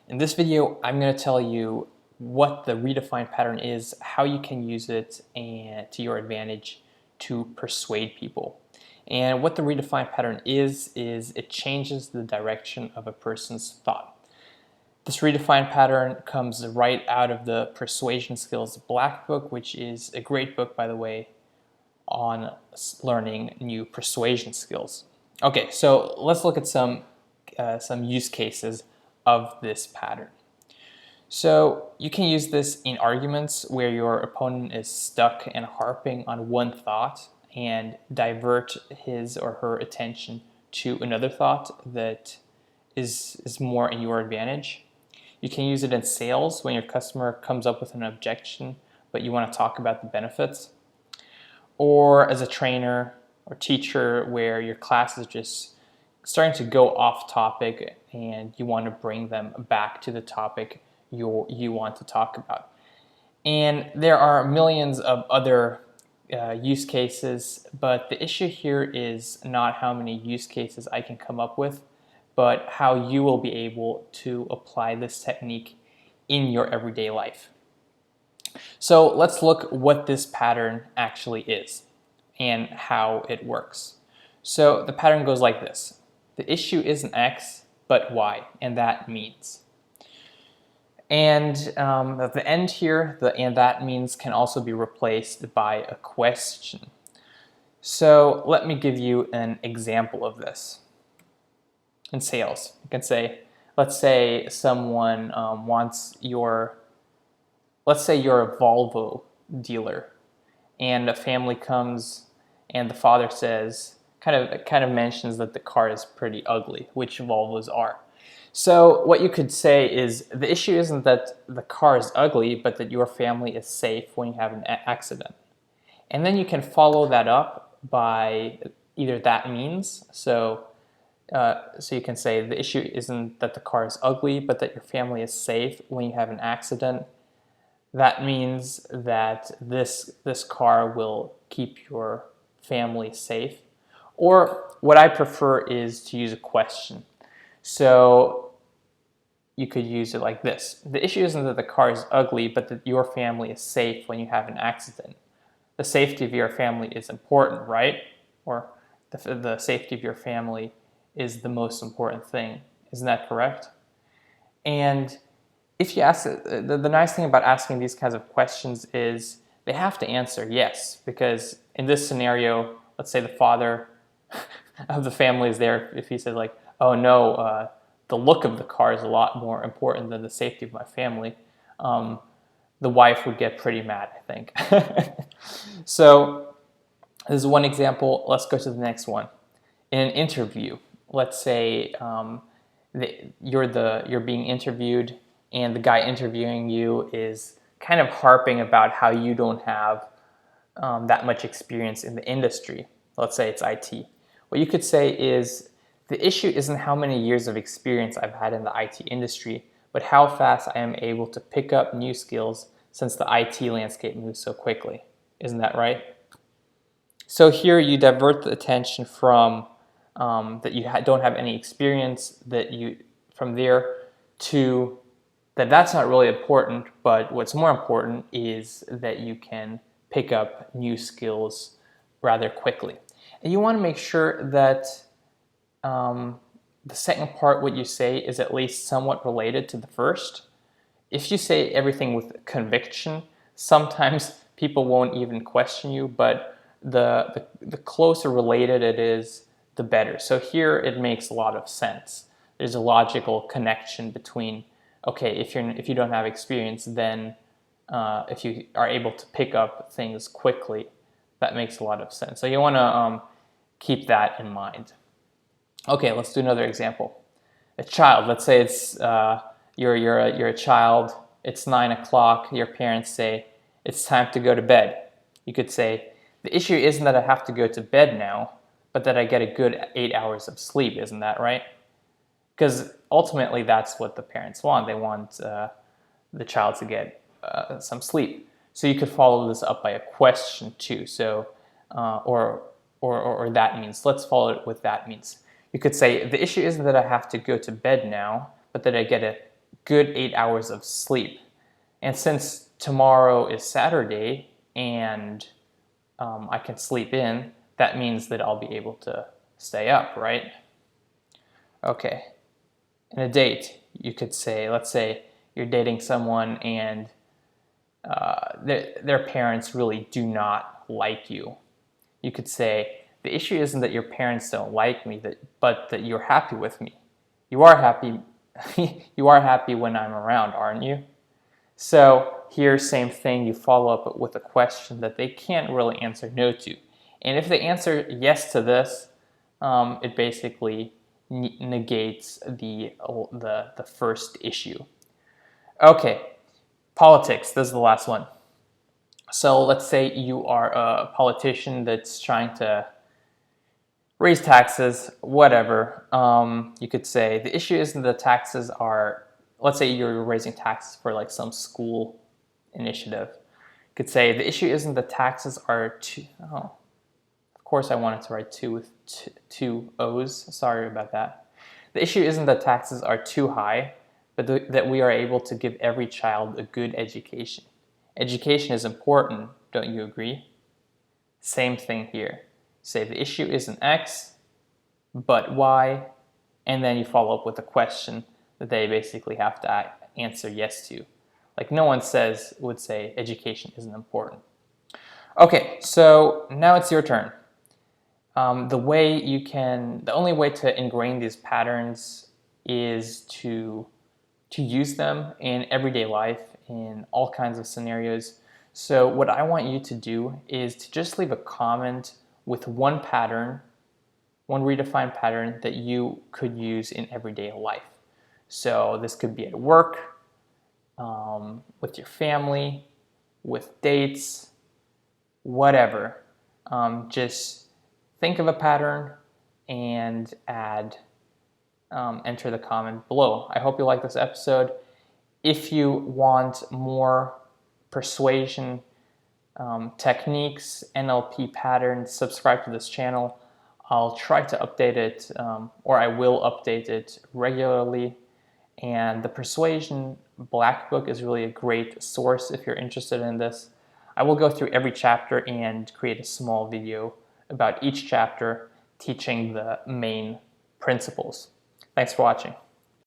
In this video, I'm going to tell you what the redefine pattern is, how you can use it and to your advantage to persuade people. And what the redefine pattern is it changes the direction of a person's thought. This redefine pattern comes right out of the Persuasion Skills Black Book, which is a great book, by the way, on learning new persuasion skills. Okay, so let's look at some use cases of this pattern. So you can use this in arguments where your opponent is stuck and harping on one thought and divert his or her attention to another thought that is more in your advantage. You can use it in sales when your customer comes up with an objection but you want to talk about the benefits. Or as a trainer or teacher where your class is just starting to go off topic and you want to bring them back to the topic you want to talk about. And there are millions of other use cases, but the issue here is not how many use cases I can come up with, but how you will be able to apply this technique in your everyday life. So let's look what this pattern actually is and how it works. So the pattern goes like this. The issue isn't X, but Y, and that means. And at the end here, the and that means can also be replaced by a question. So let me give you an example of this. In sales, you can say, let's say someone let's say you're a Volvo dealer, and a family comes, and the father says, kind of mentions that the car is pretty ugly, which Volvos are. So what you could say is the issue isn't that the car is ugly, but that your family is safe when you have an accident. And then you can follow that up by either that means. So you can say the issue isn't that the car is ugly, but that your family is safe when you have an accident. That means that this car will keep your family safe. Or what I prefer is to use a question. So you could use it like this. The issue isn't that the car is ugly, but that your family is safe when you have an accident. The safety of your family is important, right? Or the safety of your family is the most important thing. Isn't that correct? And if you ask, the nice thing about asking these kinds of questions is they have to answer yes, because in this scenario, let's say the father of the family is there. If he says like, oh no, the look of the car is a lot more important than the safety of my family, the wife would get pretty mad, I think. So this is one example. Let's go to the next one. In an interview, let's say you're being interviewed, and the guy interviewing you is kind of harping about how you don't have that much experience in the industry. Let's say it's IT. What you could say is, the issue isn't how many years of experience I've had in the IT industry, but how fast I am able to pick up new skills since the IT landscape moves so quickly. Isn't that right? So here you divert the attention from that you don't have any experience, from there to that's not really important, but what's more important is that you can pick up new skills rather quickly. And you want to make sure that the second part, what you say, is at least somewhat related to the first. If you say everything with conviction, sometimes people won't even question you, but the closer related it is, the better. So here it makes a lot of sense. There's a logical connection between, okay, if you don't have experience, then if you are able to pick up things quickly, that makes a lot of sense. So you want to keep that in mind. Okay, let's do another example. A child. Let's say it's you're a child. It's 9 o'clock. Your parents say it's time to go to bed. You could say the issue isn't that I have to go to bed now, but that I get a good 8 hours of sleep. Isn't that right? Because ultimately that's what the parents want. They want the child to get some sleep. So you could follow this up by a question too. So or that means. Let's follow it with that means. You could say the issue isn't that I have to go to bed now, but that I get a good 8 hours of sleep. And since tomorrow is Saturday and I can sleep in, that means that I'll be able to stay up, right? Okay. In a date, you could say, let's say you're dating someone and their parents really do not like you. You could say, the issue isn't that your parents don't like me, but that you're happy with me. You are happy. You are happy when I'm around, aren't you? So here, same thing, you follow up with a question that they can't really answer no to. And if they answer yes to this, it basically negates the first issue. Okay, politics, this is the last one. So let's say you are a politician that's trying to raise taxes, whatever. You could say the issue isn't the taxes are, let's say you're raising taxes for like some school initiative. You could say the issue isn't the taxes are too, oh, of course I wanted to write two with two O's, sorry about that. The issue isn't that taxes are too high, but that we are able to give every child a good education. Education is important, don't you agree? Same thing here. Say the issue isn't X, but Y, and then you follow up with a question that they basically have to answer yes to. Like no one would say education isn't important. Okay, so now it's your turn. The only way to ingrain these patterns is to use them in everyday life in all kinds of scenarios. So what I want you to do is to just leave a comment with one pattern, one redefined pattern that you could use in everyday life. So this could be at work, with your family, with dates, whatever. Just think of a pattern and enter the comment below. I hope you like this episode. If you want more persuasion techniques, NLP patterns, subscribe to this channel. I'll try to update it, or I will update it regularly. And the Persuasion Black Book is really a great source if you're interested in this. I will go through every chapter and create a small video about each chapter, teaching the main principles. Thanks for watching.